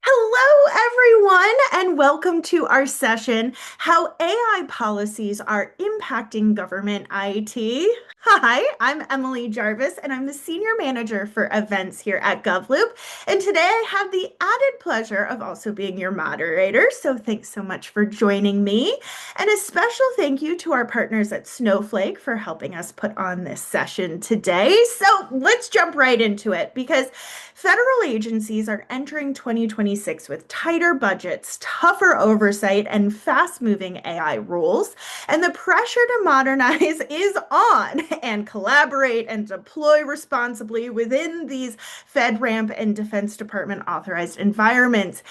Hello, everyone, and welcome to our session, How AI Policies Are Impacting Government IT. Hi, I'm Emily Jarvis, and I'm the Senior Manager for Events here at GovLoop. And today I have the added pleasure of also being your moderator. So thanks so much for joining me. And a special thank you to our partners at Snowflake for helping us put on this session today. So let's jump right into it because federal agencies are entering 2026 with tighter budgets, tougher oversight, and fast moving AI rules. And the pressure to modernize is on and collaborate and deploy responsibly within these FedRAMP and Defense Department authorized environments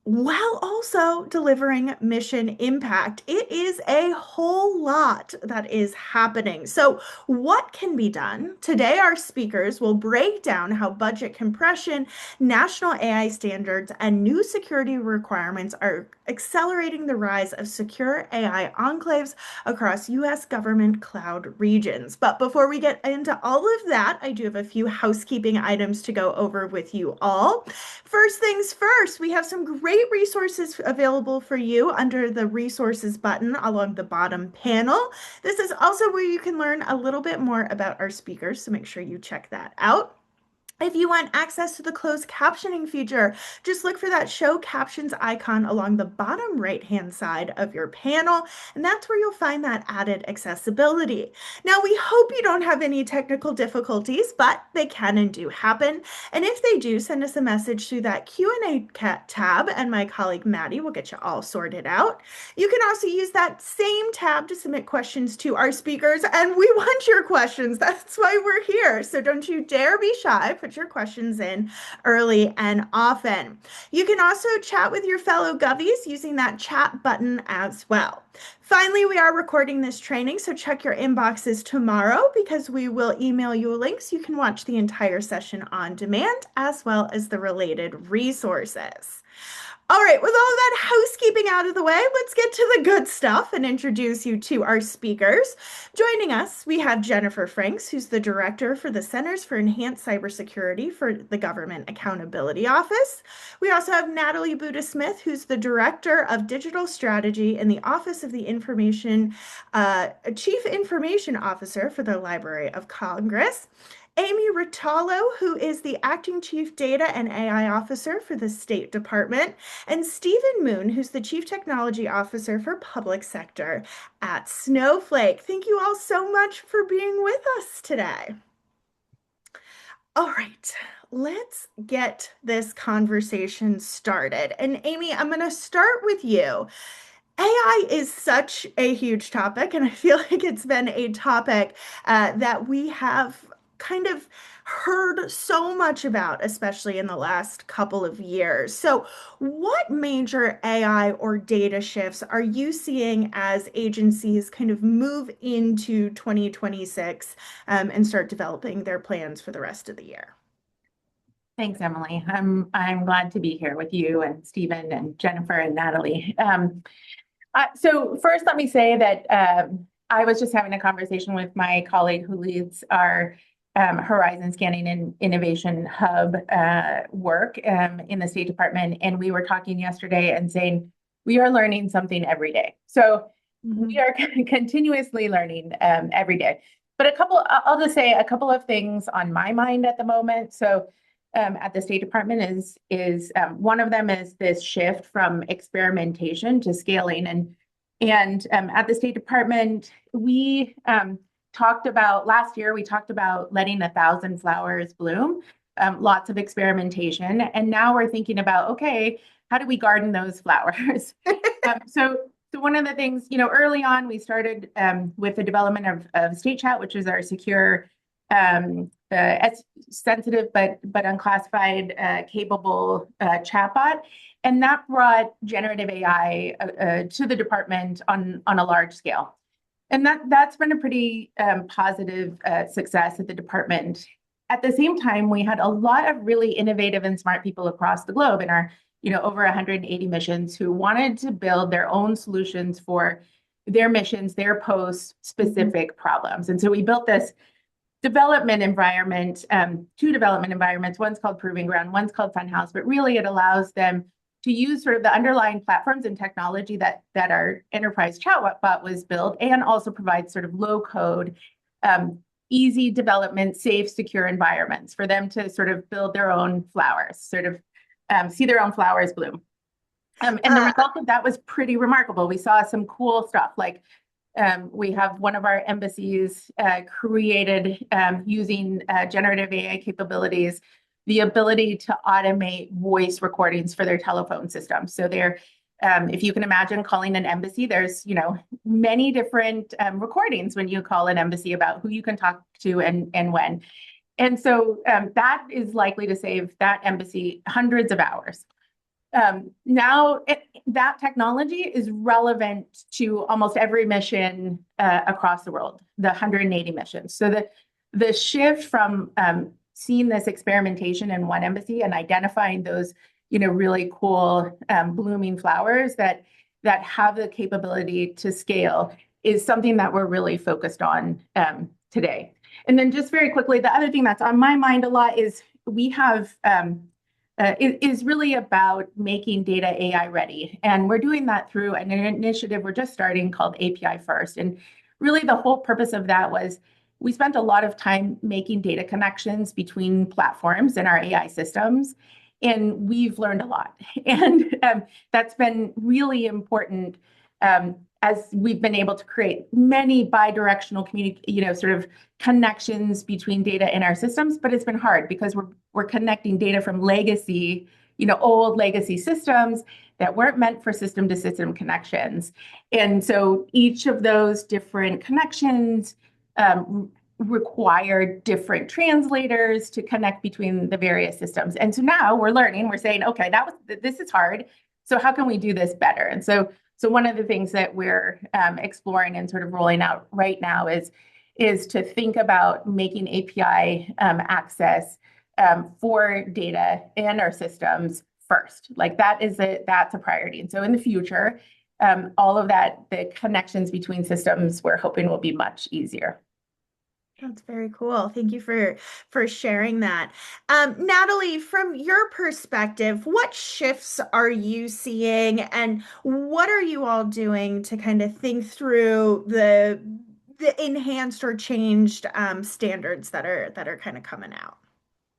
while also delivering mission impact. It is a whole lot that is happening. So, what can be done? Today, our speakers will break down how budget compression, national AI standards, and new security requirements are accelerating the rise of secure AI enclaves across US government cloud regions. But before we get into all of that, I do have a few housekeeping items to go over with you all. First things first, we have some great resources available for you under the resources button along the bottom panel. This is also where you can learn a little bit more about our speakers, so make sure you check that out. If you want access to the closed captioning feature, just look for that show captions icon along the bottom right-hand side of your panel, and that's where you'll find that added accessibility. Now, we hope you don't have any technical difficulties, but they can and do happen. And if they do, send us a message through that Q&A tab, and my colleague Maddie will get you all sorted out. You can also use that same tab to submit questions to our speakers, and we want your questions. That's why we're here. So don't you dare be shy. Put your questions in early and often. You can also chat with your fellow Govies using that chat button as well. Finally, we are recording this training, so check your inboxes tomorrow because we will email you a link so you can watch the entire session on demand as well as the related resources. All right, with all of that housekeeping out of the way, let's get to the good stuff and introduce you to our speakers. Joining us, we have Jennifer Franks, who's the director for the Centers for Enhanced Cybersecurity for the Government Accountability Office. We also have Natalie Buda-Smith, who's the director of digital strategy in the Office of the Chief Information Officer for the Library of Congress. Amy Ritallo, who is the Acting Chief Data and AI Officer for the State Department, and Stephen Moon, who's the Chief Technology Officer for Public Sector at Snowflake. Thank you all so much for being with us today. All right, let's get this conversation started. And Amy, I'm going to start with you. AI is such a huge topic, and I feel like it's been a topic that we have kind of heard so much about, especially in the last couple of years. So, what major AI or data shifts are you seeing as agencies kind of move into 2026 and start developing their plans for the rest of the year? Thanks, Emily. I'm glad to be here with you and Stephen and Jennifer and Natalie. So first, let me say that I was just having a conversation with my colleague who leads our Horizon Scanning and Innovation Hub work in the State Department, and we were talking yesterday and saying we are learning something every day. So we are continuously learning every day. But I'll just say a couple of things on my mind at the moment. So at the State Department is one of them is this shift from experimentation to scaling. And at the State Department, we talked about last year, we talked about letting 1,000 flowers bloom, lots of experimentation. And now we're thinking about, okay, how do we garden those flowers? So one of the things, early on, we started with the development of State Chat, which is our secure, sensitive but unclassified, capable chatbot, and that brought generative AI to the department on a large scale, and that's been a pretty positive success at the department. At the same time, we had a lot of really innovative and smart people across the globe in our over 180 missions who wanted to build their own solutions for their missions, their post-specific problems, and so we built this development environment, two development environments. One's called Proving Ground, one's called Funhouse, but really it allows them to use sort of the underlying platforms and technology that our enterprise chatbot was built, and also provide sort of low code, easy development, safe, secure environments for them to sort of build their own flowers, sort of see their own flowers bloom. And the Uh, result of that was pretty remarkable. We saw some cool stuff like we have one of our embassies created using generative AI capabilities, the ability to automate voice recordings for their telephone system. So they're, if you can imagine calling an embassy, there's, many different recordings when you call an embassy about who you can talk to and when. And so that is likely to save that embassy hundreds of hours. That technology is relevant to almost every mission across the world, the 180 missions. So the shift from seeing this experimentation in one embassy and identifying those, really cool blooming flowers that have the capability to scale is something that we're really focused on today. And then just very quickly, the other thing that's on my mind a lot is we have it is really about making data AI ready. And we're doing that through an initiative we're just starting called API First. And really the whole purpose of that was we spent a lot of time making data connections between platforms and our AI systems. And we've learned a lot. And that's been really important as we've been able to create many bi-directional sort of connections between data in our systems. But it's been hard because we're connecting data from legacy, old legacy systems that weren't meant for system to system connections. And so each of those different connections require different translators to connect between the various systems. And so now we're learning, we're saying, okay, this is hard. So how can we do this better? And so one of the things that we're exploring and sort of rolling out right now is to think about making API access for data in our systems first. Like that's a priority. And so in the future, all of that, the connections between systems, we're hoping will be much easier. That's very cool. Thank you for sharing that. Natalie, from your perspective, what shifts are you seeing, and what are you all doing to kind of think through the enhanced or changed standards that are kind of coming out?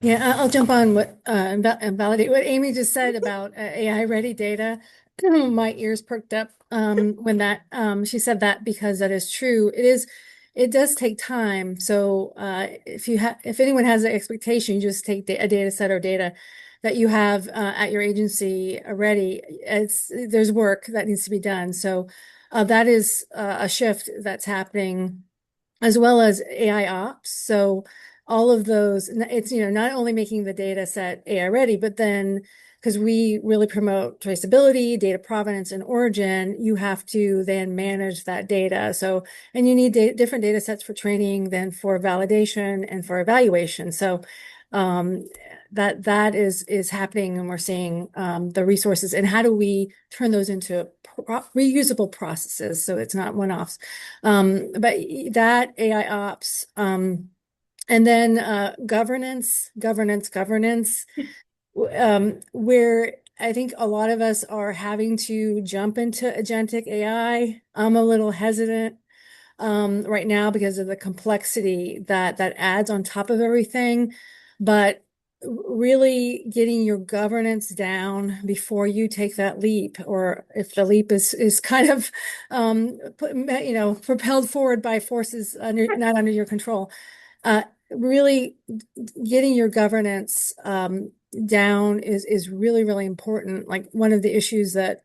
Yeah, I'll jump on what and validate what Amy just said about AI ready data. My ears perked up when that she said that, because that is true. It does take time. So if anyone has the expectation, you just take a data set or data that you have at your agency ready. There's work that needs to be done. So that is a shift that's happening, as well as AI ops. So all of those, it's, not only making the data set AI ready, but then because we really promote traceability, data provenance, and origin, you have to then manage that data. So, and you need different data sets for training than for validation and for evaluation. So that is happening, and we're seeing the resources, and how do we turn those into reusable processes so it's not one-offs. But that AI ops, and then governance, where I think a lot of us are having to jump into agentic AI. I'm a little hesitant right now because of the complexity that adds on top of everything. But really getting your governance down before you take that leap, or if the leap is kind of propelled forward by forces not under your control, really getting your governance down is really, really important. Like, one of the issues that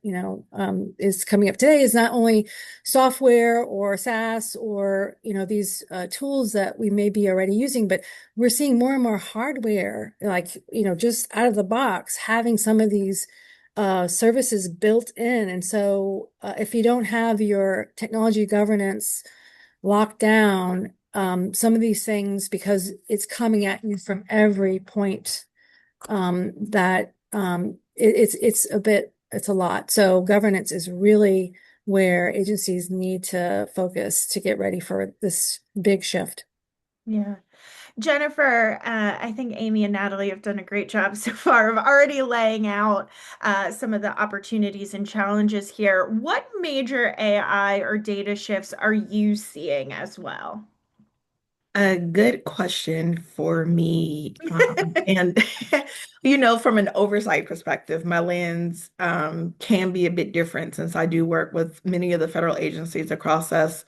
is coming up today is not only software or SaaS or these tools that we may be already using, but we're seeing more and more hardware, like just out of the box, having some of these services built in. And so if you don't have your technology governance locked down, some of these things, because it's coming at you from every point, that it's a lot. So governance is really where agencies need to focus to get ready for this big shift. Yeah. Jennifer, I think Amy and Natalie have done a great job so far of already laying out some of the opportunities and challenges here. What major AI or data shifts are you seeing as well? A good question for me. And, from an oversight perspective, my lens can be a bit different since I do work with many of the federal agencies across us,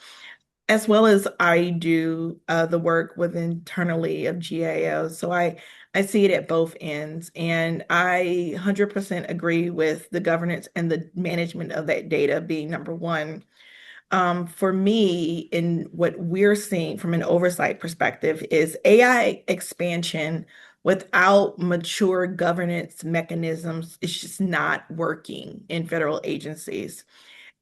as well as I do the work with internally of GAO. So I see it at both ends. And I 100% agree with the governance and the management of that data being number one. For me, in what we're seeing from an oversight perspective, is AI expansion without mature governance mechanisms is just not working in federal agencies.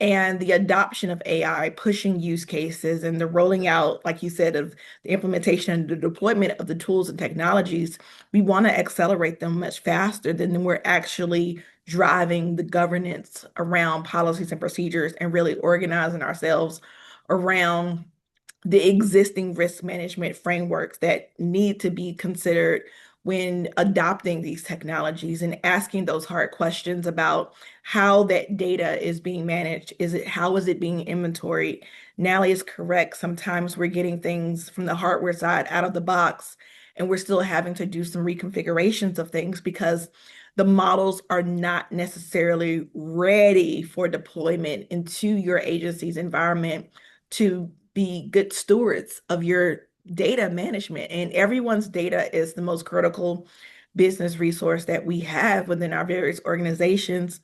And the adoption of AI, pushing use cases and the rolling out, like you said, of the implementation and the deployment of the tools and technologies, we want to accelerate them much faster than we're actually driving the governance around policies and procedures and really organizing ourselves around the existing risk management frameworks that need to be considered when adopting these technologies and asking those hard questions about how that data is being managed. How is it being inventoried? Nally is correct. Sometimes we're getting things from the hardware side out of the box, and we're still having to do some reconfigurations of things because the models are not necessarily ready for deployment into your agency's environment to be good stewards of your data management. And everyone's data is the most critical business resource that we have within our various organizations.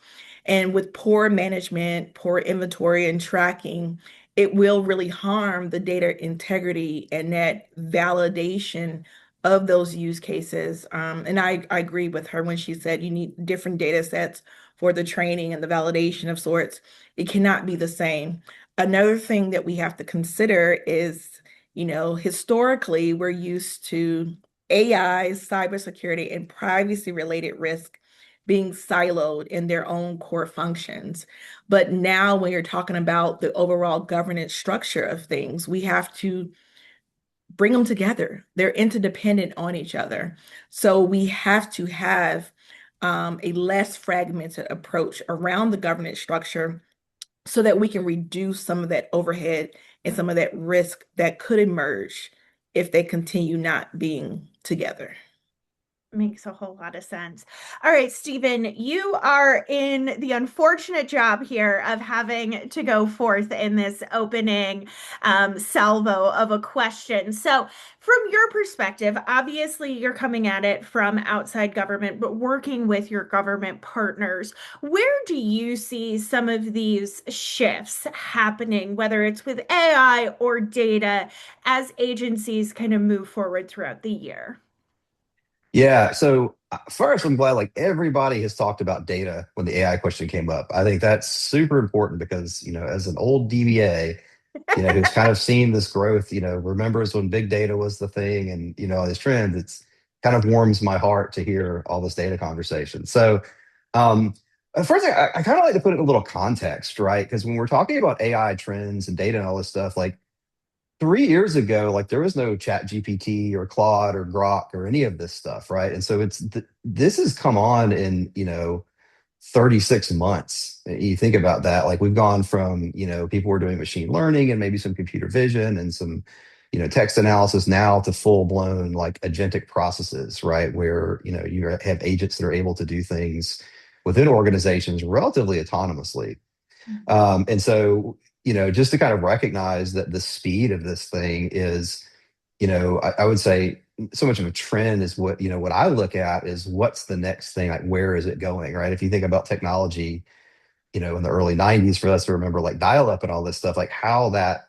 And with poor management, poor inventory and tracking, it will really harm the data integrity and that validation of those use cases. And I agree with her when she said you need different data sets for the training and the validation of sorts. It cannot be the same. Another thing that we have to consider is, historically, we're used to AI, cybersecurity, and privacy related risk being siloed in their own core functions. But now, when you're talking about the overall governance structure of things, we have to bring them together. They're interdependent on each other. So we have to have a less fragmented approach around the governance structure so that we can reduce some of that overhead and some of that risk that could emerge if they continue not being together. Makes a whole lot of sense. All right, Stephen, you are in the unfortunate job here of having to go forth in this opening salvo of a question. So, from your perspective, obviously you're coming at it from outside government, but working with your government partners, where do you see some of these shifts happening, whether it's with AI or data, as agencies kind of move forward throughout the year? Yeah. So first, I'm glad like everybody has talked about data when the AI question came up. I think that's super important because, as an old DBA, who's kind of seen this growth, remembers when big data was the thing and, all these trends, it's kind of warms my heart to hear all this data conversation. So, first, I kind of like to put it in a little context, right? Because when we're talking about AI trends and data and all this stuff, like 3 years ago, like there was no Chat GPT or Claude or Grok or any of this stuff, right? And so this has come on in 36 months. You think about that, like we've gone from people were doing machine learning and maybe some computer vision and some text analysis now to full blown like agentic processes, right? Where you have agents that are able to do things within organizations relatively autonomously. And so, just to kind of recognize that the speed of this thing is, I would say so much of a trend is what I look at is what's the next thing, like where is it going, right? If you think about technology, in the early 90s, for us to remember like dial up and all this stuff, like how that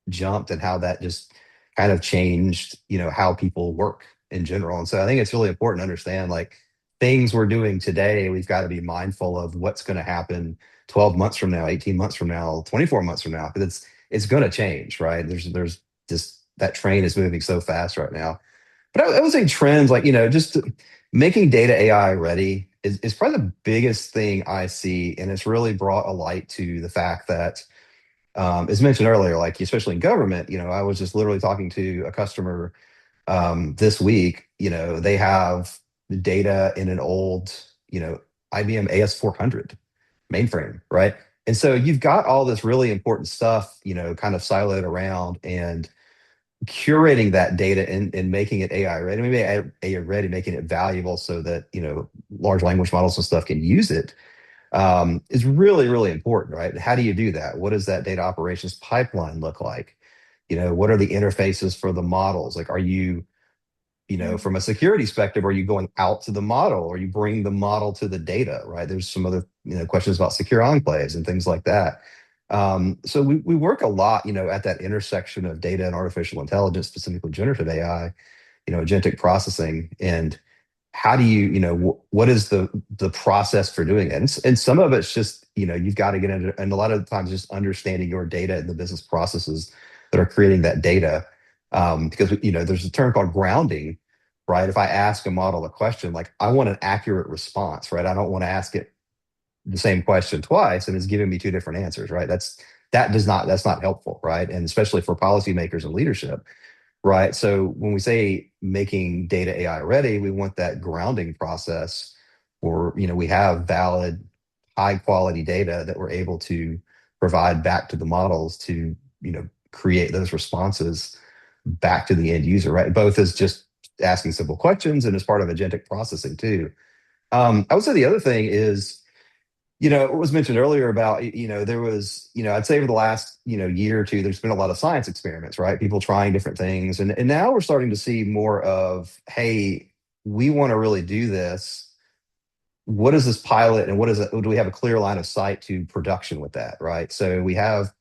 jumped and how that just kind of changed, how people work in general. And so I think it's really important to understand like things we're doing today, we've got to be mindful of what's going to happen 12 months from now, 18 months from now, 24 months from now, because it's going to change, right? There's just that train is moving so fast right now. But I would say trends like, just making data AI ready is probably the biggest thing I see. And it's really brought a light to the fact that, as mentioned earlier, like especially in government, I was just literally talking to a customer this week, they have the data in an old, IBM AS400 mainframe, right? And so you've got all this really important stuff, kind of siloed around, and curating that data and making it AI ready, maybe AI ready, making it valuable so that, large language models and stuff can use it, is really, really important, right? How do you do that? What does that data operations pipeline look like? What are the interfaces for the models? Like, are you, from a security perspective, are you going out to the model, or you bring the model to the data, right? There's some other, questions about secure enclaves and things like that. So we work a lot, at that intersection of data and artificial intelligence, specifically generative AI, agentic processing, and how do you, what is the process for doing it? And some of it's just, you've got to get into, and a lot of times just understanding your data and the business processes that are creating that data. Because, there's a term called grounding, right? If I ask a model a question, like, I want an accurate response, right? I don't want to ask it the same question twice and it's giving me two different answers, right? That's not helpful, right? And especially for policymakers and leadership. Right. So when we say making data AI ready, we want that grounding process where, we have valid, high quality data that we're able to provide back to the models to, create those responses back to the end user, right? Both as just asking simple questions and as part of agentic processing too. I would say the other thing is, it was mentioned earlier about, there was, I'd say over the last, year or two, there's been a lot of science experiments, right? People trying different things. And now we're starting to see more of, hey, we want to really do this. What is this pilot, and what is it? Do we have a clear line of sight to production with that, right? So we have,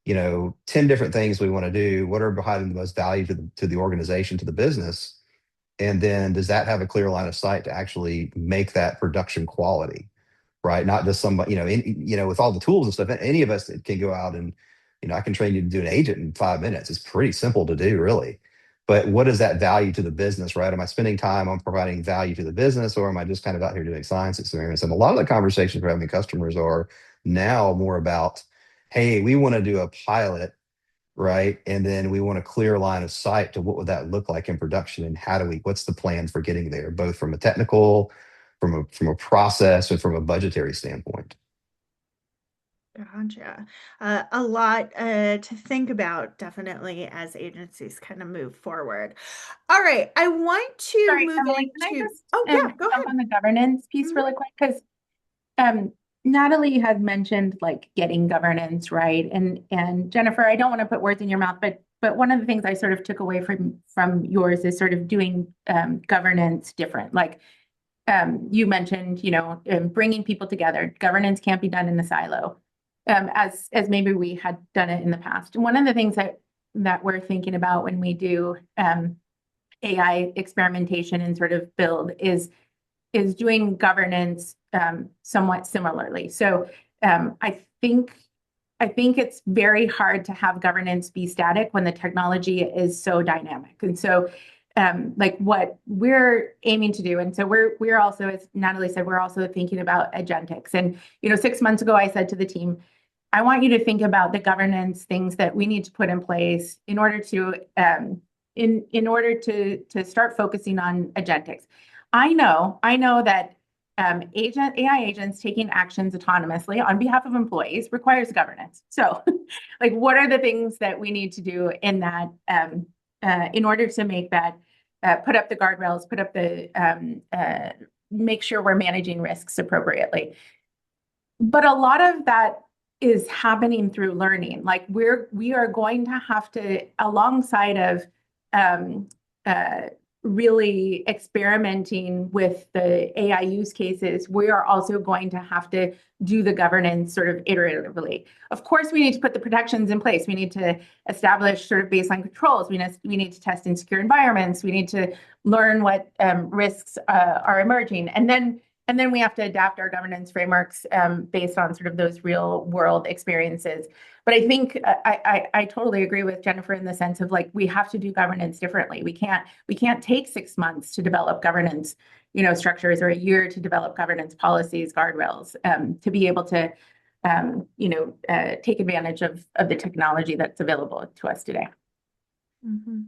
10 different things we want to do. What are providing the most value to the organization, to the business? And then does that have a clear line of sight to actually make that production quality? Right? Not just somebody, with all the tools and stuff, any of us that can go out and, I can train you to do an agent in 5 minutes. It's pretty simple to do, really. But what is that value to the business, right? Am I spending time on providing value to the business, or am I just kind of out here doing science experiments? And a lot of the conversations we're having with customers are now more about, hey, we want to do a pilot, right? And then we want a clear line of sight to what would that look like in production, and what's the plan for getting there, both from a technical, from a process, and from a budgetary standpoint. Gotcha. A lot to think about, definitely, as agencies kind of move forward. All right, I want to Sorry, move Emily, can I into. just Oh yeah, go jump ahead. on the governance piece Mhm. really quick? Because Natalie had mentioned like getting governance right, and Jennifer, I don't want to put words in your mouth, but one of the things I sort of took away from yours is sort of doing governance different. Like you mentioned, bringing people together. Governance can't be done in a silo, as maybe we had done it in the past. And one of the things that we're thinking about when we do AI experimentation and sort of build is doing governance somewhat similarly. So I think it's very hard to have governance be static when the technology is so dynamic. And so like what we're aiming to do, and so we're also, as Natalie said, we're also thinking about agentics. And 6 months ago, I said to the team, I want you to think about the governance things that we need to put in place in order to start focusing on agentics. I know that AI agents taking actions autonomously on behalf of employees requires governance. So, like, what are the things that we need to do in that in order to make that put up the guardrails, put up the make sure we're managing risks appropriately. But a lot of that is happening through learning. Like we are going to have to, alongside of um, really experimenting with the AI use cases, we are also going to have to do the governance sort of iteratively. Of course, we need to put the protections in place. We need to establish sort of baseline controls. We need to test in secure environments. We need to learn what risks are emerging. And then we have to adapt our governance frameworks based on sort of those real world experiences. But I think I totally agree with Jennifer in the sense of like we have to do governance differently. We can't take 6 months to develop governance, structures, or a year to develop governance policies, guardrails, to be able to take advantage of the technology that's available to us today. Mm-hmm.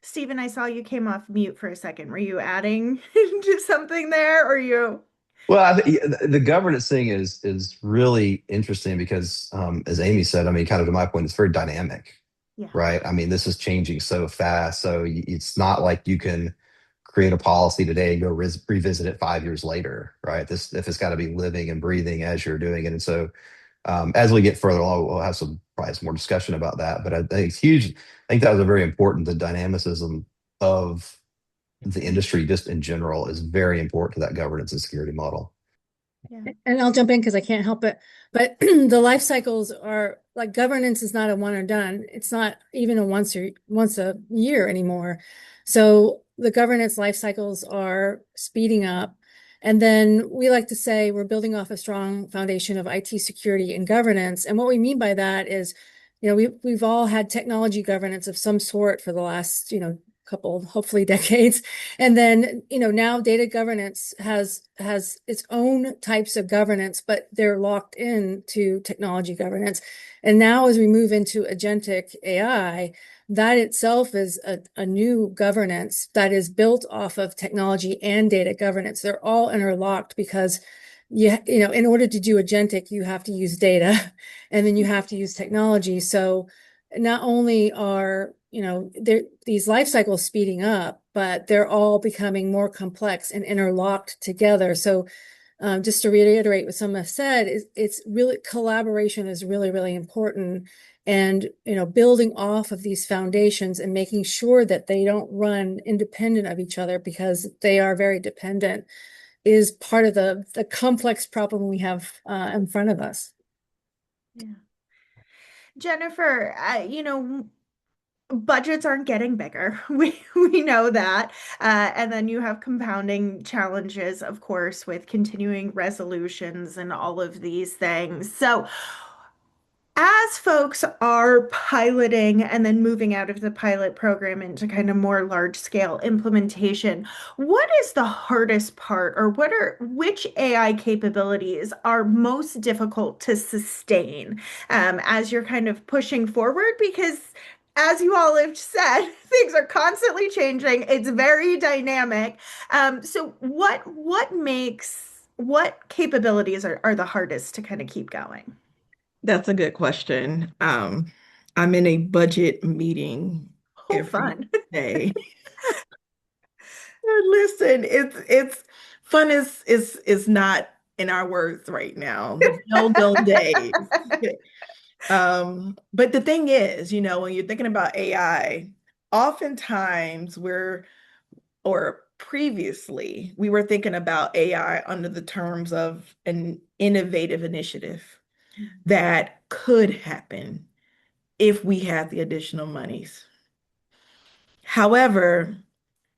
Stephen, I saw you came off mute for a second. Were you adding to something there, or you? Well, the governance thing is really interesting because, as Amy said, I mean, kind of to my point, it's very dynamic, Yeah. right? I mean, this is changing so fast, so it's not like you can create a policy today and go revisit it 5 years later, right? This if it's got to be living and breathing as you're doing it, and so as we get further along, we'll have probably some more discussion about that. But I think it's huge. I think that was a very important. The dynamicism of the industry, just in general, is very important to that governance and security model. Yeah. And I'll jump in because I can't help it. But the life cycles are like governance is not a one or done. It's not even a once a year anymore. So the governance life cycles are speeding up. And then we like to say we're building off a strong foundation of IT security and governance. And what we mean by that is, we've all had technology governance of some sort for the last, couple, hopefully decades. And then, now data governance has its own types of governance, but they're locked into technology governance. And now as we move into agentic AI, that itself is a new governance that is built off of technology and data governance. They're all interlocked because in order to do agentic, you have to use data and then you have to use technology. So not only are these life cycles speeding up, but they're all becoming more complex and interlocked together. So just to reiterate what some have said, it's really collaboration is really, really important. And building off of these foundations and making sure that they don't run independent of each other because they are very dependent is part of the complex problem we have in front of us. Yeah. Jennifer, budgets aren't getting bigger. We know that. And then you have compounding challenges, of course, with continuing resolutions and all of these things. So as folks are piloting and then moving out of the pilot program into kind of more large scale implementation, what is the hardest part, or which AI capabilities are most difficult to sustain as you're kind of pushing forward? Because as you all have said, things are constantly changing. It's very dynamic. So what capabilities are the hardest to kind of keep going? That's a good question. I'm in a budget meeting Oh, every fun. day. Listen, it's fun is not in our words right now. No dull days. But the thing is, when you're thinking about AI, oftentimes or previously, we were thinking about AI under the terms of an innovative initiative that could happen if we had the additional monies. However,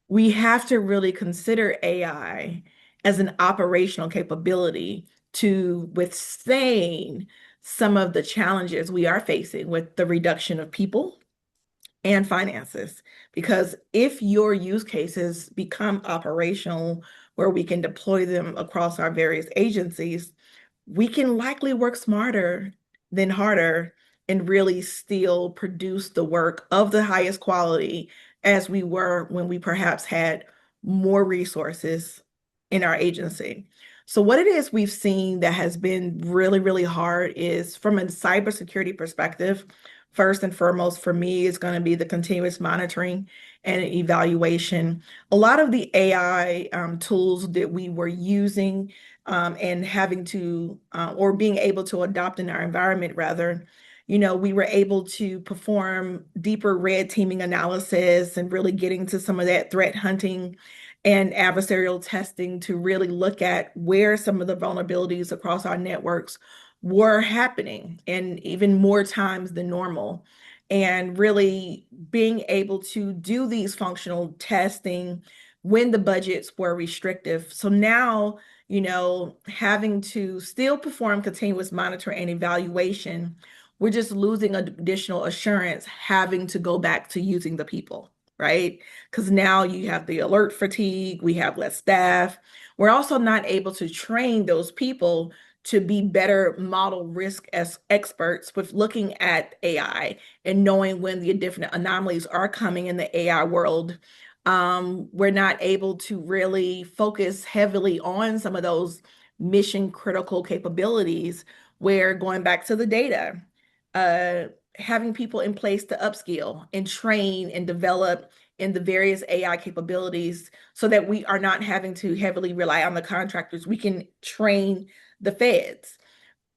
we have to really consider AI as an operational capability to withstand some of the challenges we are facing with the reduction of people and finances. Because if your use cases become operational, where we can deploy them across our various agencies, we can likely work smarter than harder and really still produce the work of the highest quality as we were when we perhaps had more resources in our agency. So, what it is we've seen that has been really, really hard is from a cybersecurity perspective. First and foremost, for me, is going to be the continuous monitoring and evaluation. A lot of the AI tools that we were using and having to, or being able to adopt in our environment, rather, we were able to perform deeper red teaming analysis and really getting to some of that threat hunting and adversarial testing to really look at where some of the vulnerabilities across our networks were happening, and even more times than normal. And really being able to do these functional testing when the budgets were restrictive. So now, having to still perform continuous monitoring and evaluation, we're just losing additional assurance, having to go back to using the people, right? Because now you have the alert fatigue, we have less staff. We're also not able to train those people to be better model risk as experts with looking at AI and knowing when the different anomalies are coming in the AI world. We're not able to really focus heavily on some of those mission critical capabilities where going back to the data, uh, having people in place to upskill and train and develop in the various AI capabilities so that we are not having to heavily rely on the contractors. We can train the feds.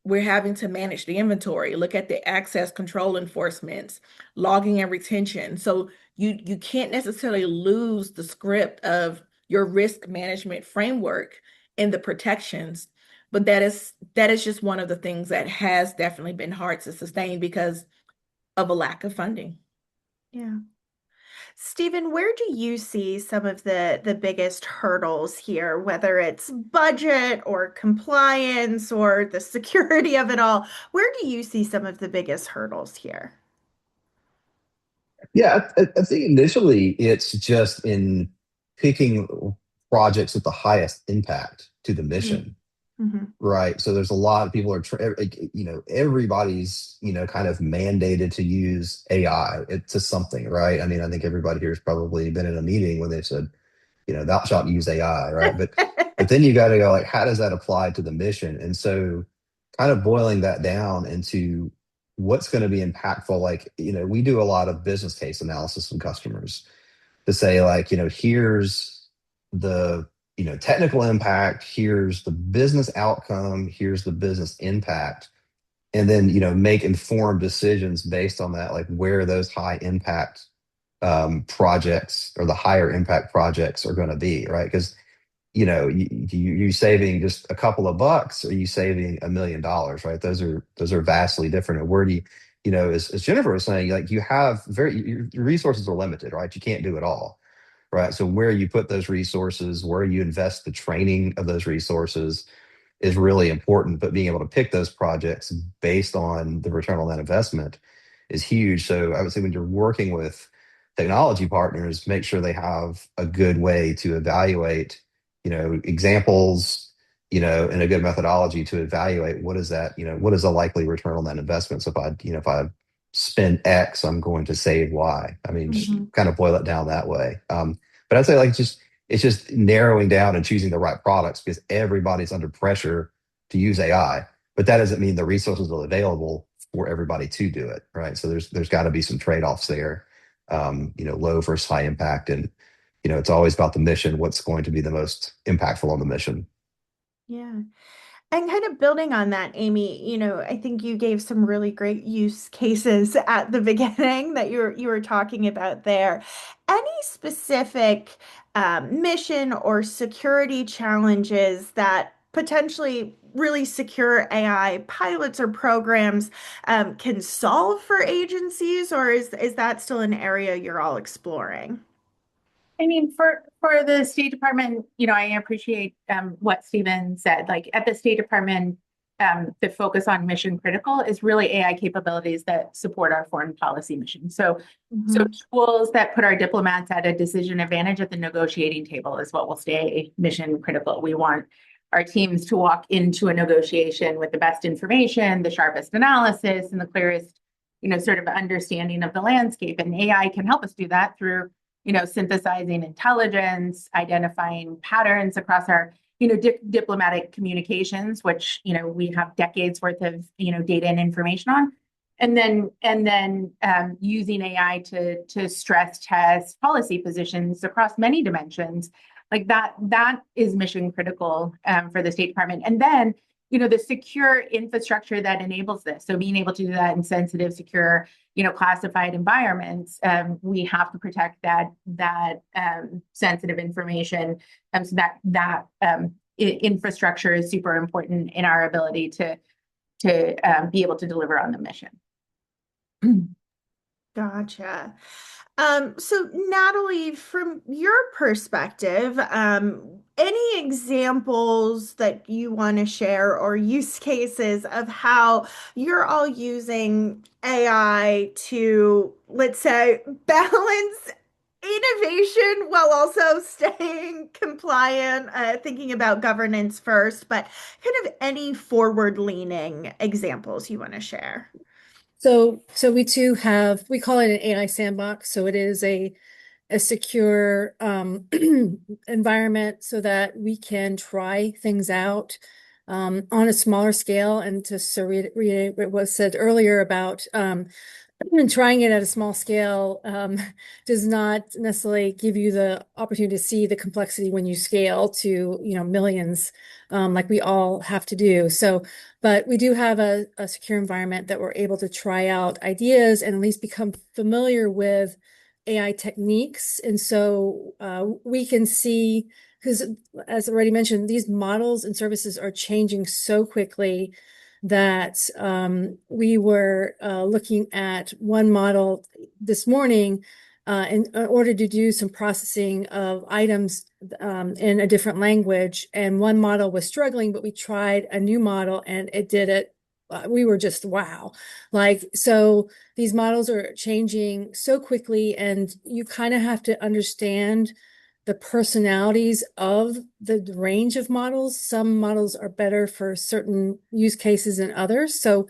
We're having to manage the inventory, look at the access control enforcements, logging and retention. So you can't necessarily lose the script of your risk management framework and the protections. But that is just one of the things that has definitely been hard to sustain because of a lack of funding. Yeah. Stephen, where do you see some of the biggest hurdles here, whether it's budget or compliance or the security of it all? Where do you see some of the biggest hurdles here? Yeah, I think initially it's just in picking projects with the highest impact to the mission, Mm-hmm. right? So there's a lot of people are, everybody's, kind of mandated to use AI to something, right? I mean, I think everybody here has probably been in a meeting when they said, thou shalt use AI, right? But then you got to go like, how does that apply to the mission? And so kind of boiling that down into what's going to be impactful. Like, we do a lot of business case analysis with customers to say like, here's the, technical impact, here's the business outcome, here's the business impact. And then, make informed decisions based on that, like where those high impact projects or the higher impact projects are going to be, right? Because you saving just a couple of bucks, or you saving $1 million, right? Those are vastly different. And where do as Jennifer was saying, like you have your resources are limited, right? You can't do it all, right? So where you put those resources, where you invest the training of those resources is really important. But being able to pick those projects based on the return on that investment is huge. So I would say when you're working with technology partners, make sure they have a good way to evaluate, examples, and a good methodology to evaluate what is that, what is a likely return on that investment. So if I spend X, I'm going to save Y. I mean, just Mm-hmm. kind of boil it down that way. But I'd say like it's just narrowing down and choosing the right products because everybody's under pressure to use AI. But that doesn't mean the resources are available for everybody to do it, right? So there's got to be some trade-offs there, low versus high impact. And, it's always about the mission, what's going to be the most impactful on the mission. Yeah. And kind of building on that, Amy, I think you gave some really great use cases at the beginning that you were talking about there. Any specific mission or security challenges that potentially really secure AI pilots or programs can solve for agencies, or is that still an area you're all exploring? I mean, for the State Department, I appreciate what Stephen said. Like at the State Department, the focus on mission critical is really AI capabilities that support our foreign policy mission. So Mhm. tools that put our diplomats at a decision advantage at the negotiating table is what will stay mission critical. We want our teams to walk into a negotiation with the best information, the sharpest analysis, and the clearest, sort of understanding of the landscape. And AI can help us do that through synthesizing intelligence, identifying patterns across our, diplomatic communications, which, we have decades worth of, data and information on. And then using AI to stress test policy positions across many dimensions, like that is mission critical for the State Department. And then, the secure infrastructure that enables this. So being able to do that in sensitive, secure, classified environments, we have to protect that sensitive information. So that infrastructure is super important in our ability to be able to deliver on the mission. Gotcha. So Natalie, from your perspective, any examples that you want to share or use cases of how you're all using AI to, let's say, balance innovation while also staying compliant, thinking about governance first, but kind of any forward-leaning examples you want to share. So we too have, we call it an AI sandbox. So it is a secure environment so that we can try things out on a smaller scale. And to reiterate what was said earlier about trying it at a small scale does not necessarily give you the opportunity to see the complexity when you scale to, millions, like we all have to do. So, but we do have a secure environment that we're able to try out ideas and at least become familiar with AI techniques. And so we can see, because as already mentioned, these models and services are changing so quickly that we were looking at one model this morning in order to do some processing of items in a different language. And one model was struggling, but we tried a new model and it did it. We were just, wow. Like, so these models are changing so quickly, and you kind of have to understand the personalities of the range of models. Some models are better for certain use cases than others. So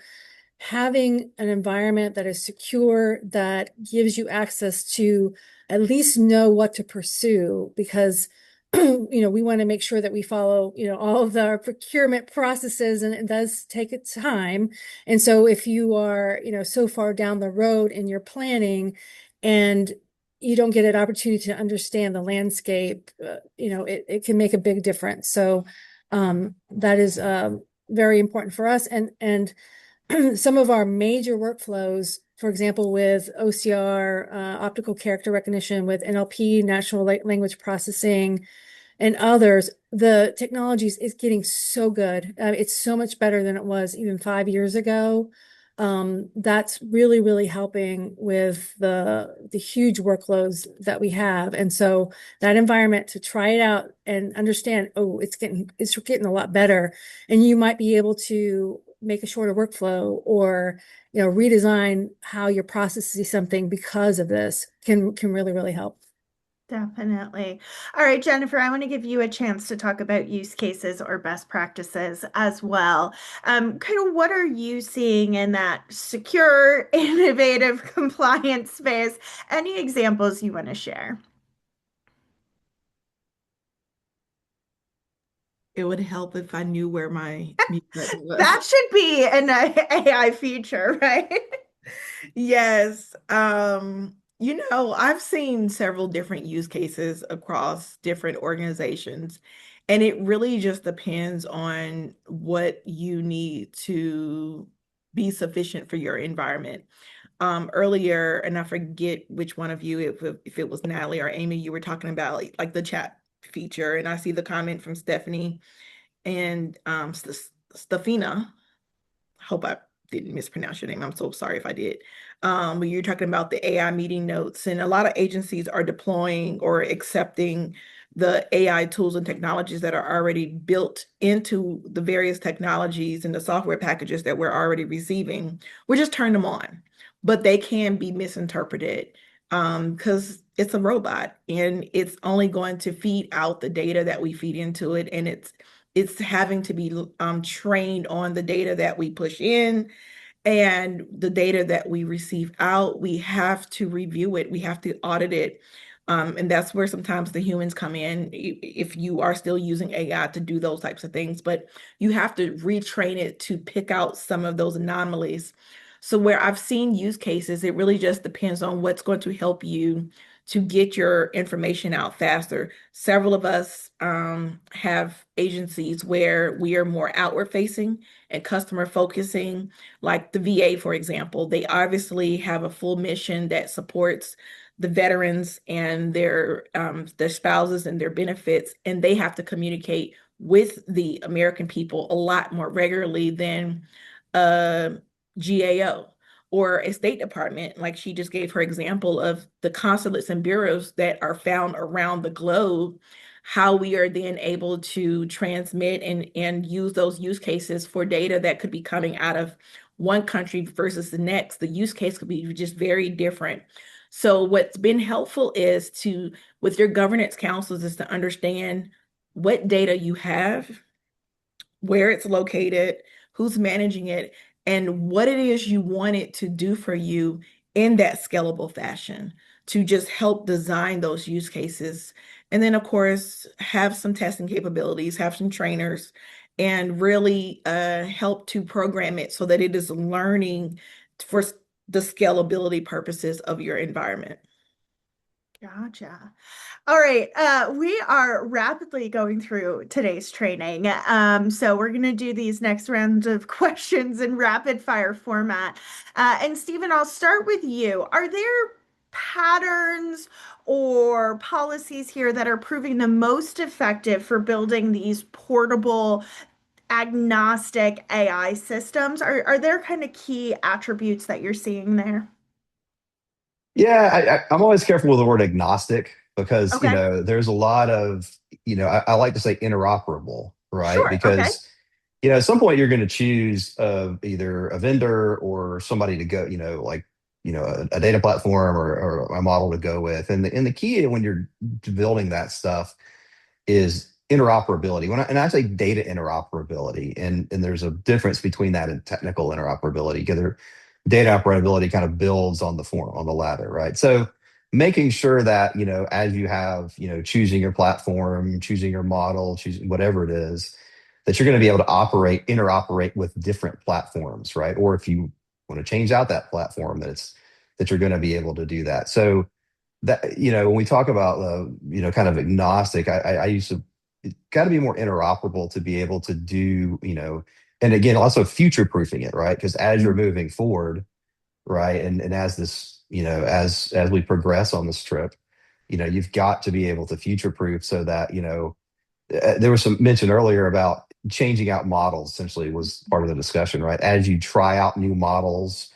having an environment that is secure, that gives you access to at least know what to pursue, because we want to make sure that we follow, all of our procurement processes, and it does take its time. And so if you are, so far down the road in your planning and you don't get an opportunity to understand the landscape, it can make a big difference. So that is very important for us. And some of our major workflows, for example, with OCR, optical character recognition, with NLP, natural language processing, and others, the technologies is getting so good. It's so much better than it was even 5 years ago. That's really, really helping with the huge workloads that we have. And so that environment to try it out and understand, oh, it's getting a lot better. And you might be able to make a shorter workflow or, redesign how you're processing something because of this can really, really help. Definitely. All right, Jennifer, I want to give you a chance to talk about use cases or best practices as well. Kind of what are you seeing in that secure, innovative, compliant space? Any examples you want to share? It would help if I knew where my mute button was. That should be an AI feature, right? Yes. I've seen several different use cases across different organizations, and it really just depends on what you need to be sufficient for your environment. Earlier, and I forget which one of you, if it was Natalie or Amy, you were talking about like the chat feature, and I see the comment from Stephanie and Stefina. Hope I didn't mispronounce your name. I'm so sorry if I did. But you're talking about the AI meeting notes, and a lot of agencies are deploying or accepting the AI tools and technologies that are already built into the various technologies and the software packages that we're already receiving. We just turn them on, but they can be misinterpreted because it's a robot and it's only going to feed out the data that we feed into it, and it's having to be trained on the data that we push in and the data that we receive out. We have to review it. We have to audit it. And that's where sometimes the humans come in if you are still using AI to do those types of things, but you have to retrain it to pick out some of those anomalies. So where I've seen use cases, it really just depends on what's going to help you to get your information out faster. Several of us have agencies where we are more outward facing and customer focusing, like the VA, for example. They obviously have a full mission that supports the veterans and their spouses and their benefits, and they have to communicate with the American people a lot more regularly than a GAO or a State Department. Like she just gave her example of the consulates and bureaus that are found around the globe, how we are then able to transmit and use those use cases for data that could be coming out of one country versus the next. The use case could be just very different. So what's been helpful is to, with your governance councils, is to understand what data you have, where it's located, who's managing it, and what it is you want it to do for you in that scalable fashion to just help design those use cases. And then, of course, have some testing capabilities, have some trainers, and really help to program it so that it is learning for the scalability purposes of your environment. Gotcha. All right, we are rapidly going through today's training. So we're going to do these next rounds of questions in rapid fire format. And Stephen, I'll start with you. Are there patterns or policies here that are proving the most effective for building these portable, agnostic AI systems? Are there kind of key attributes that you're seeing there? Yeah, I'm always careful with the word agnostic because, Okay, there's a lot of, I like to say interoperable, right? sure. Okay. Because, at some point you're going to choose either a vendor or somebody to go, like, a data platform or a model to go with. And the key when you're building that stuff is interoperability. And I say data interoperability, and there's a difference between that and technical interoperability because data interoperability kind of builds on the ladder, right? So making sure that, as you have, choosing your platform, choosing your model, choosing whatever it is, that you're going to be able to interoperate with different platforms, right? Or if you want to change out that platform, that you're going to be able to do that. So that, when we talk about kind of agnostic, I used to, got to be more interoperable to be able to do, and again, also future proofing it, right? Because as you're moving forward, right, and as this, as we progress on this trip, you've got to be able to future proof so that, there was some mention earlier about changing out models, essentially was part of the discussion, right? As you try out new models,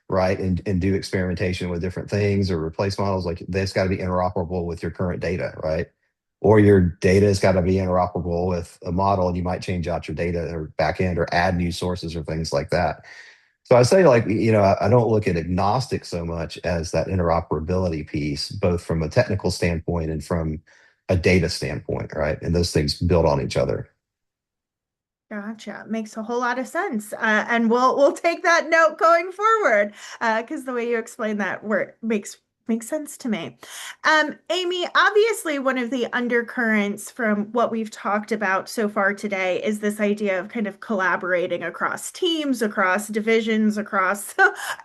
right, and do experimentation with different things or replace models, like that's got to be interoperable with your current data, right? Or your data has got to be interoperable with a model, and you might change out your data or backend or add new sources or things like that. So I say, like, I don't look at agnostic so much as that interoperability piece, both from a technical standpoint and from a data standpoint, right? And those things build on each other. Gotcha. Makes a whole lot of sense. And we'll take that note going forward, because the way you explain that word makes sense to me. Amy, obviously one of the undercurrents from what we've talked about so far today is this idea of kind of collaborating across teams, across divisions, across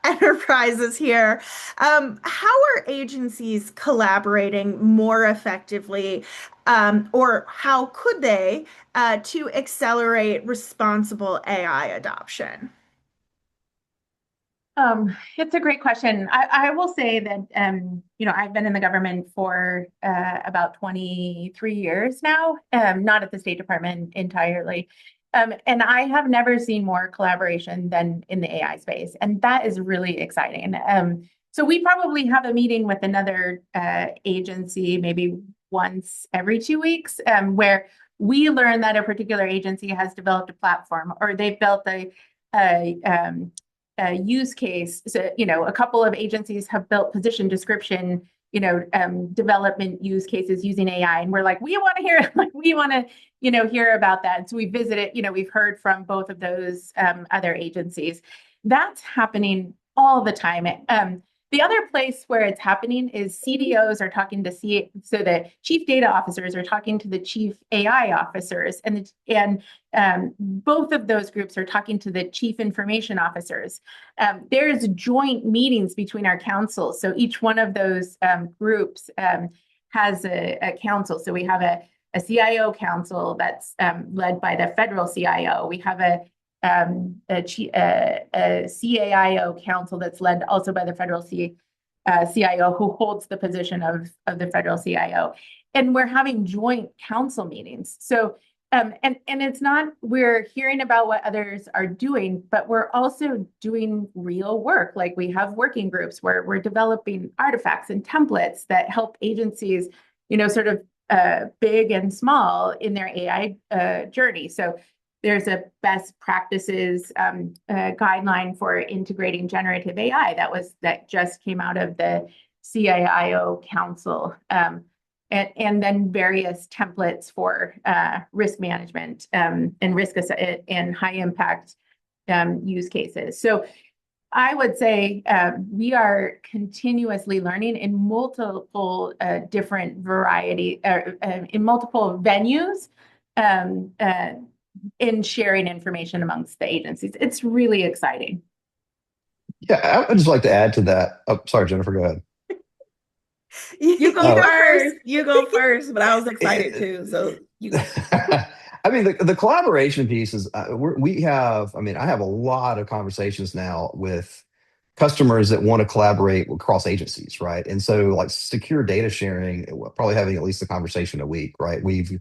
enterprises here. How are agencies collaborating more effectively, or how could they? To accelerate responsible AI adoption? It's a great question. I will say that, I've been in the government for about 23 years now, not at the State Department entirely. And I have never seen more collaboration than in the AI space. And that is really exciting. So we probably have a meeting with another agency, maybe once every 2 weeks, where we learn that a particular agency has developed a platform or they've built a use case. So, a couple of agencies have built position description, development use cases using AI. And we're like, we want to hear, we want to, hear about that. So we visited, we've heard from both of those other agencies. That's happening all the time. The other place where it's happening is CDOs are talking to so the chief data officers are talking to the chief AI officers, and both of those groups are talking to the chief information officers. There's joint meetings between our councils. So each one of those groups has a council. So we have a CIO council that's led by the federal CIO. We have a CAIO council that's led also by the federal CIO, who holds the position of the federal CIO. And we're having joint council meetings. So, and it's not, we're hearing about what others are doing, but we're also doing real work. Like we have working groups where we're developing artifacts and templates that help agencies, sort of big and small in their AI journey. So there's a best practices guideline for integrating generative AI that just came out of the CIO council, and then various templates for risk management and risk and high impact use cases. So I would say we are continuously learning in multiple different variety, in multiple venues, in sharing information amongst the agencies. It's really exciting. Yeah, I would just like to add to that. Oh, sorry, Jennifer, go ahead. You go Oh, first. You go first, but I was excited too. So you go. I mean, the collaboration piece is we have. I mean, I have a lot of conversations now with customers that want to collaborate across agencies, right? And so, like secure data sharing, we're probably having at least a conversation a week, right? We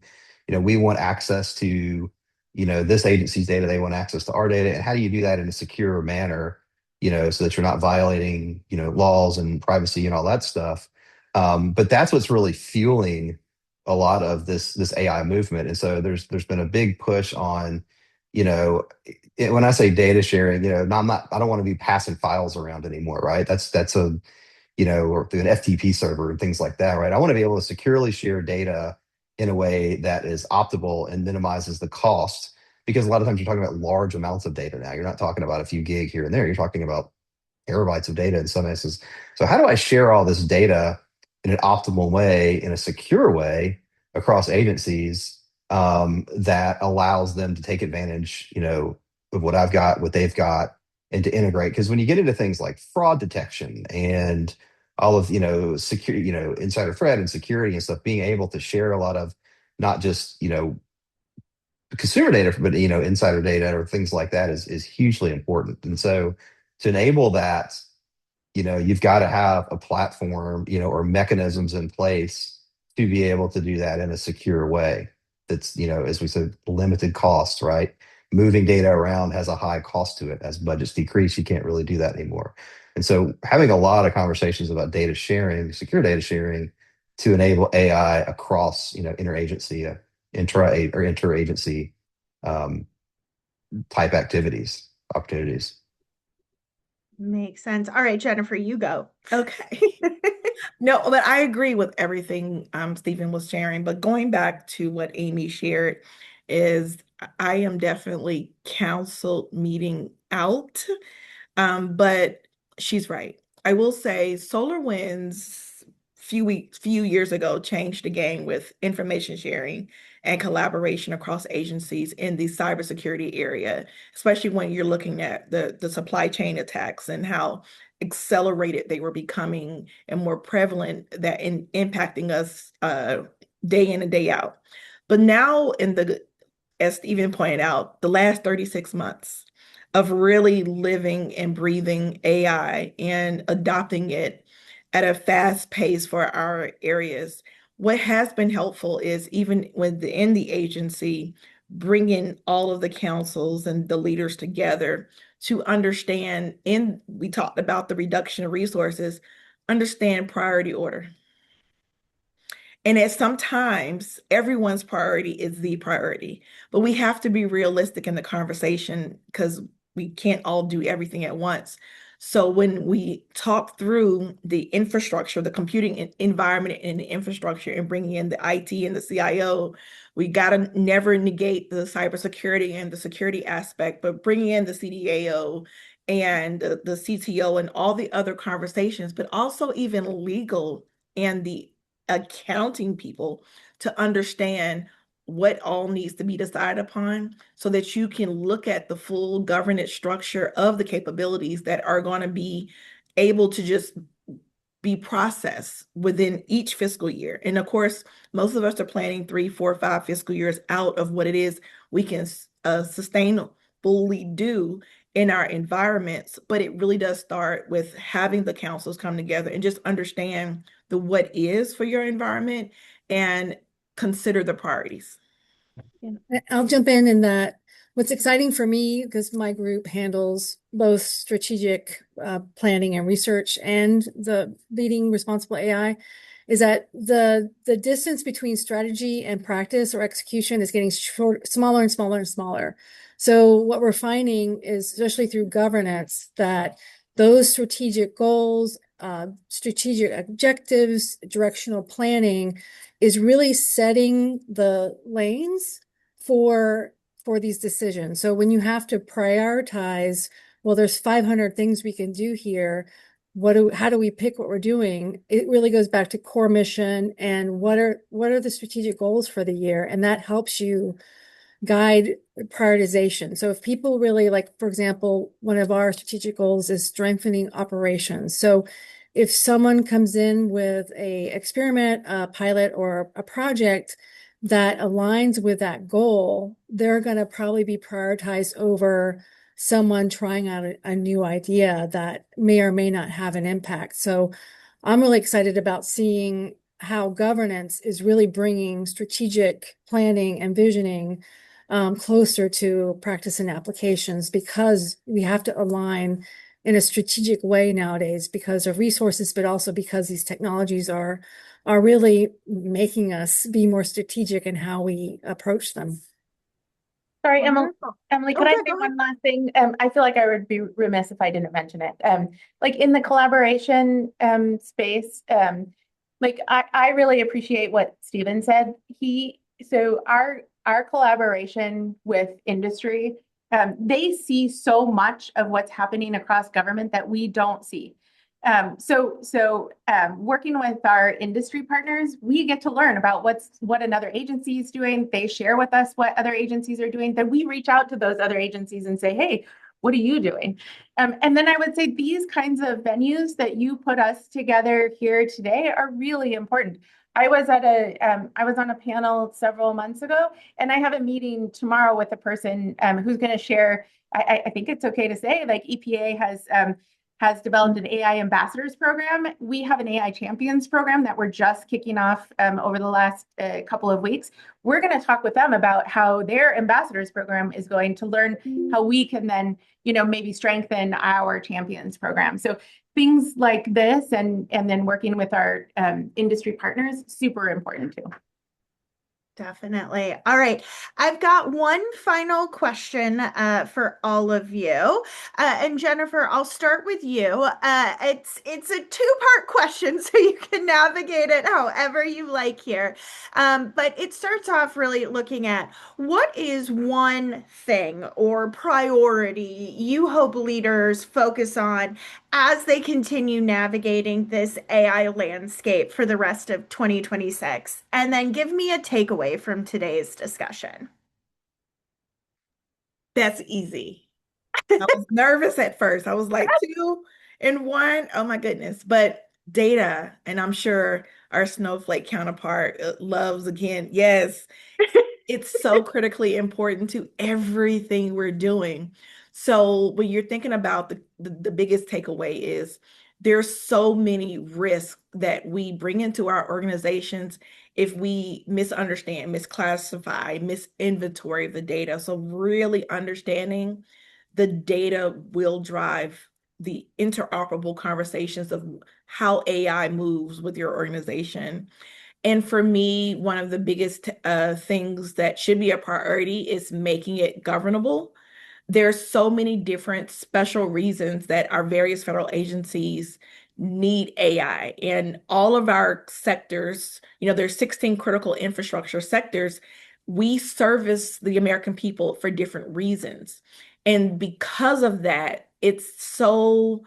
want access to, this agency's data. They want access to our data, and how do you do that in a secure manner, so that you're not violating, laws and privacy and all that stuff. But that's what's really fueling a lot of this AI movement. And so there's been a big push on, when I say data sharing, I don't want to be passing files around anymore, right? That's or through an FTP server and things like that, right? I want to be able to securely share data in a way that is optimal and minimizes the cost. Because a lot of times you're talking about large amounts of data now. You're not talking about a few gig here and there. You're talking about terabytes of data in some instances. So how do I share all this data in an optimal way, in a secure way across agencies, that allows them to take advantage, of what I've got, what they've got, and to integrate? Because when you get into things like fraud detection and all of, security, insider threat and security and stuff, being able to share a lot of not just, consumer data, but insider data or things like that is hugely important. And so to enable that, you've got to have a platform, or mechanisms in place to be able to do that in a secure way. That's, as we said, limited costs, right? Moving data around has a high cost to it. As budgets decrease, you can't really do that anymore. And so having a lot of conversations about data sharing, secure data sharing, to enable AI across, interagency, or interagency um, type opportunities. Makes sense. All right, Jennifer, you go. Okay. No, but I agree with everything Stephen was sharing. But going back to what Amy shared, is I am definitely council meeting out. But she's right. I will say SolarWinds few years ago changed the game with information sharing and collaboration across agencies in the cybersecurity area, especially when you're looking at the supply chain attacks and how accelerated they were becoming and more prevalent, that in impacting us day in and day out. But now as Stephen pointed out, the last 36 months of really living and breathing AI and adopting it at a fast pace for our areas. What has been helpful is even within the agency, bringing all of the councils and the leaders together to understand, and we talked about the reduction of resources, understand priority order. And at sometimes everyone's priority is the priority, but we have to be realistic in the conversation because we can't all do everything at once. So when we talk through the infrastructure, the computing environment and the infrastructure, and bringing in the IT and the CIO, we got to never negate the cybersecurity and the security aspect, but bringing in the CDAO and the CTO and all the other conversations, but also even legal and the accounting people to understand what all needs to be decided upon so that you can look at the full governance structure of the capabilities that are going to be able to just be processed within each fiscal year. And of course, most of us are planning 3, 4, 5 fiscal years out of what it is we can sustainably do in our environments. But it really does start with having the councils come together and just understand the what is for your environment and consider the priorities. I'll jump in that what's exciting for me, because my group handles both strategic planning and research and the leading responsible AI, is that the distance between strategy and practice or execution is getting smaller and smaller and smaller. So what we're finding is, especially through governance, that those strategic goals strategic objectives, directional planning is really setting the lanes for these decisions. So when you have to prioritize, well, there's 500 things we can do here. How do we pick what we're doing? It really goes back to core mission and what are the strategic goals for the year, and that helps you guide prioritization. So if people really like, for example, one of our strategic goals is strengthening operations. So if someone comes in with a experiment, a pilot, or a project that aligns with that goal, they're going to probably be prioritized over someone trying out a new idea that may or may not have an impact. So I'm really excited about seeing how governance is really bringing strategic planning and visioning closer to practice and applications, because we have to align in a strategic way nowadays because of resources, but also because these technologies are really making us be more strategic in how we approach them. Sorry, Wonderful. Emily, could Okay, I go say ahead. one last thing? I feel like I would be remiss if I didn't mention it. Like in the collaboration space, like I really appreciate what Stephen said. So our collaboration with industry, they see so much of what's happening across government that we don't see. Working with our industry partners, we get to learn about what another agency is doing. They share with us what other agencies are doing. Then we reach out to those other agencies and say, "Hey, what are you doing?" And then I would say these kinds of venues that you put us together here today are really important. I was on a panel several months ago, and I have a meeting tomorrow with a person who's going to share. I think it's okay to say, like EPA has developed an AI ambassadors program. We have an AI champions program that we're just kicking off over the last couple of weeks. We're going to talk with them about how their ambassadors program is going to learn how we can then, maybe strengthen our champions program. So things like this and then working with our industry partners, super important too. Definitely. All right. I've got one final question for all of you. And Jennifer, I'll start with you. It's a two-part question, so you can navigate it however you like here. But it starts off really looking at what is one thing or priority you hope leaders focus on as they continue navigating this AI landscape for the rest of 2026? And then give me a takeaway from today's discussion. That's easy. I was nervous at first. I was like, two and one. Oh my goodness. But data, and I'm sure our Snowflake counterpart loves again. Yes, it's so critically important to everything we're doing. So when you're thinking about the biggest takeaway is there's so many risks that we bring into our organizations if we misunderstand, misclassify, misinventory the data. So really understanding the data will drive the interoperable conversations of how AI moves with your organization. And for me, one of the biggest things that should be a priority is making it governable. There's so many different special reasons that our various federal agencies need AI. And all of our sectors, there's 16 critical infrastructure sectors. We service the American people for different reasons. And because of that, it's so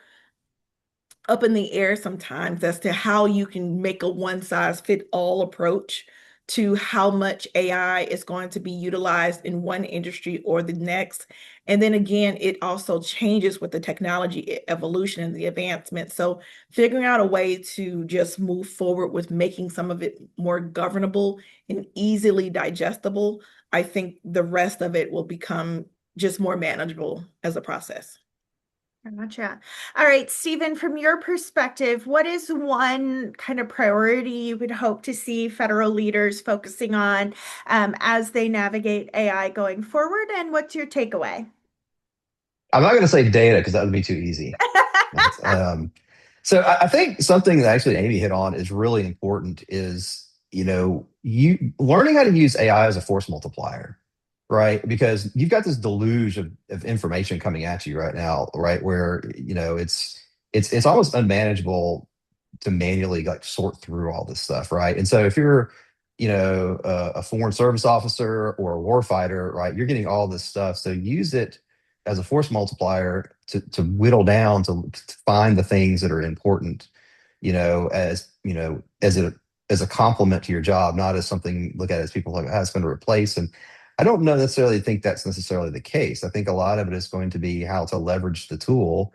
up in the air sometimes as to how you can make a one size fit all approach to how much AI is going to be utilized in one industry or the next. And then again, it also changes with the technology evolution and the advancement. So figuring out a way to just move forward with making some of it more governable and easily digestible, I think the rest of it will become just more manageable as a process. Gotcha. All right, Stephen, from your perspective, what is one kind of priority you would hope to see federal leaders focusing on as they navigate AI going forward? And what's your takeaway? I'm not going to say data because that would be too easy. So I think something that actually Amy hit on is really important is, you learning how to use AI as a force multiplier, right? Because you've got this deluge of information coming at you right now, right? Where, it's almost unmanageable to manually like sort through all this stuff, right? And so if you're, a foreign service officer or a warfighter, right, you're getting all this stuff. So use it as a force multiplier to whittle down to find the things that are important, as a complement to your job, not as something look at it as people like, it's going to replace. And I don't know necessarily think that's necessarily the case. I think a lot of it is going to be how to leverage the tool,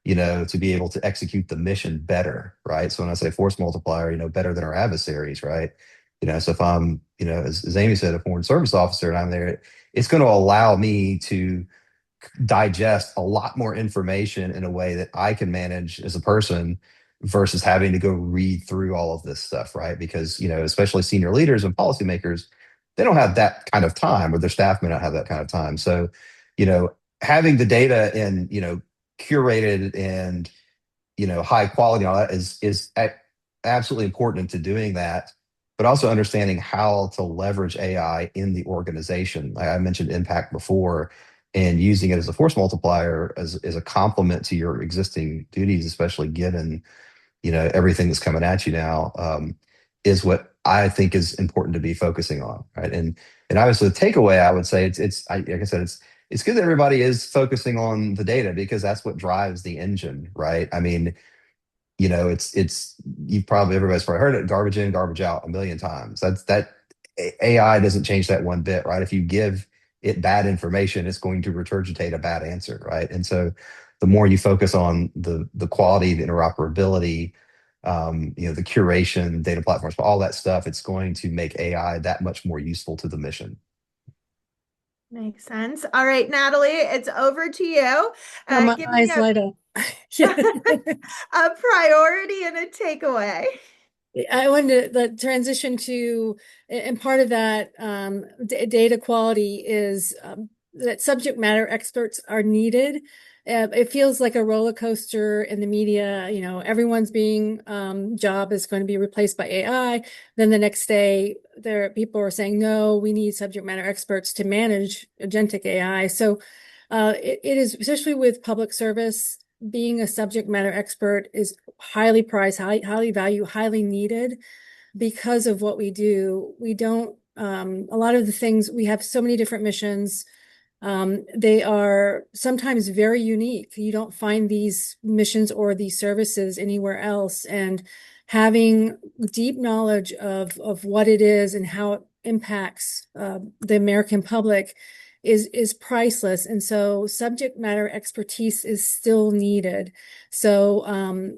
to be able to execute the mission better, right? So when I say force multiplier, better than our adversaries, right? So if I'm, as Amy said, a foreign service officer and I'm there, it's going to allow me to digest a lot more information in a way that I can manage as a person versus having to go read through all of this stuff, right? Because, especially senior leaders and policymakers, they don't have that kind of time, or their staff may not have that kind of time. So, you know, having the data in, curated and, high quality, all that is absolutely important to doing that, but also understanding how to leverage AI in the organization. Like I mentioned impact before, and using it as a force multiplier as a complement to your existing duties, especially given everything that's coming at you now, is what I think is important to be focusing on, right? And obviously the takeaway I would say like I said, it's good that everybody is focusing on the data because that's what drives the engine, right? I mean, it's you've probably everybody's probably heard it, garbage in, garbage out a million times. That AI doesn't change that one bit, right? If you give it bad information, it's going to regurgitate a bad answer, right? And so the more you focus on the quality, the interoperability, the curation, data platforms, all that stuff, it's going to make AI that much more useful to the mission. Makes sense. All right, Natalie, it's over to you. My Give me eyes light up. Yeah. a priority and a takeaway. I wanted to transition to, and part of that data quality is that subject matter experts are needed. It feels like a roller coaster in the media. Everyone's being job is going to be replaced by AI. Then the next day, people are saying, no, we need subject matter experts to manage agentic AI. So it is, especially with public service, being a subject matter expert is highly prized, highly valued, highly needed because of what we do. We don't, a lot of the things, we have so many different missions. They are sometimes very unique. You don't find these missions or these services anywhere else. And having deep knowledge of what it is and how it impacts the American public is priceless. And so subject matter expertise is still needed. So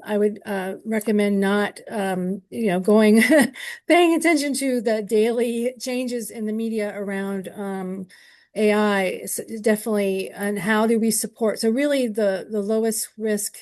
I would recommend not going paying attention to the daily changes in the media around AI is definitely, and how do we support? So really the lowest risk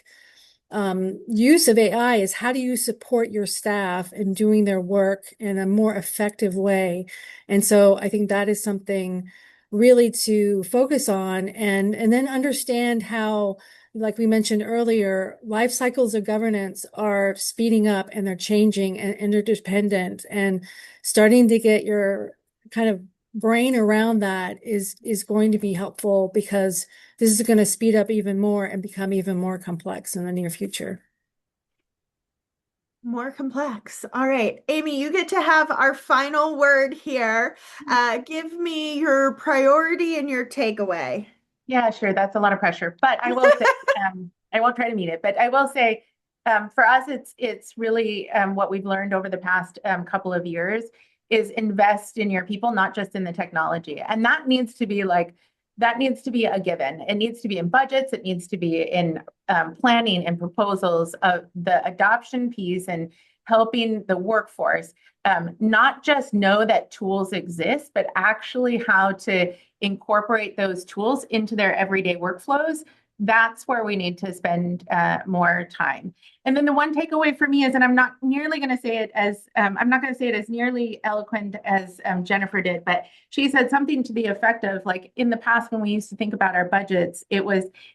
use of AI is how do you support your staff in doing their work in a more effective way? And so I think that is something really to focus on, and then understand how, like we mentioned earlier, life cycles of governance are speeding up and they're changing and interdependent, and starting to get your kind of brain around that is going to be helpful, because this is going to speed up even more and become even more complex in the near future. More complex. All right, Amy, you get to have our final word here. Give me your priority and your takeaway. Yeah, sure. That's a lot of pressure, but I will say, I won't try to meet it, but I will say, for us, it's really what we've learned over the past couple of years is invest in your people, not just in the technology. And that needs to be a given. It needs to be in budgets. It needs to be in planning and proposals of the adoption piece and helping the workforce not just know that tools exist, but actually how to incorporate those tools into their everyday workflows. That's where we need to spend more time. And then the one takeaway for me is, and I'm not nearly going to say it as, I'm not going to say it as nearly eloquent as Jennifer did, but she said something to the effect of, like, in the past, when we used to think about our budgets, it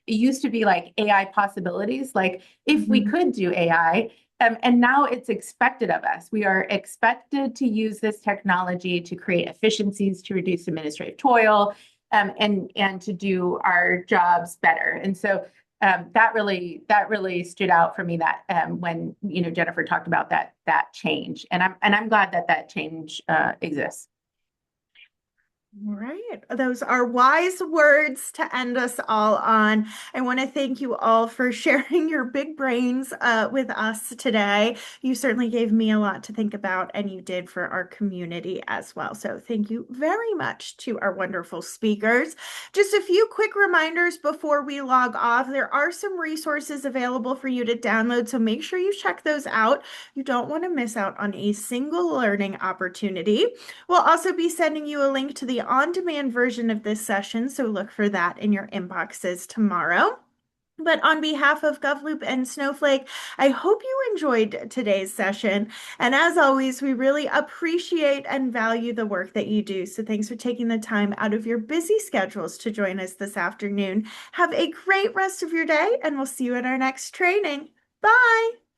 used to be like AI possibilities, like if we could do AI. And now it's expected of us. We are expected to use this technology to create efficiencies, to reduce administrative toil, and to do our jobs better. And so that really stood out for me that when Jennifer talked about that change, and I'm glad that change exists. All right. Those are wise words to end us all on. I want to thank you all for sharing your big brains with us today. You certainly gave me a lot to think about, and you did for our community as well. So thank you very much to our wonderful speakers. Just a few quick reminders before we log off. There are some resources available for you to download, so make sure you check those out. You don't want to miss out on a single learning opportunity. We'll also be sending you a link to the on-demand version of this session, so look for that in your inboxes tomorrow. But on behalf of GovLoop and Snowflake, I hope you enjoyed today's session. And as always, we really appreciate and value the work that you do. So thanks for taking the time out of your busy schedules to join us this afternoon. Have a great rest of your day, and we'll see you at our next training. Bye.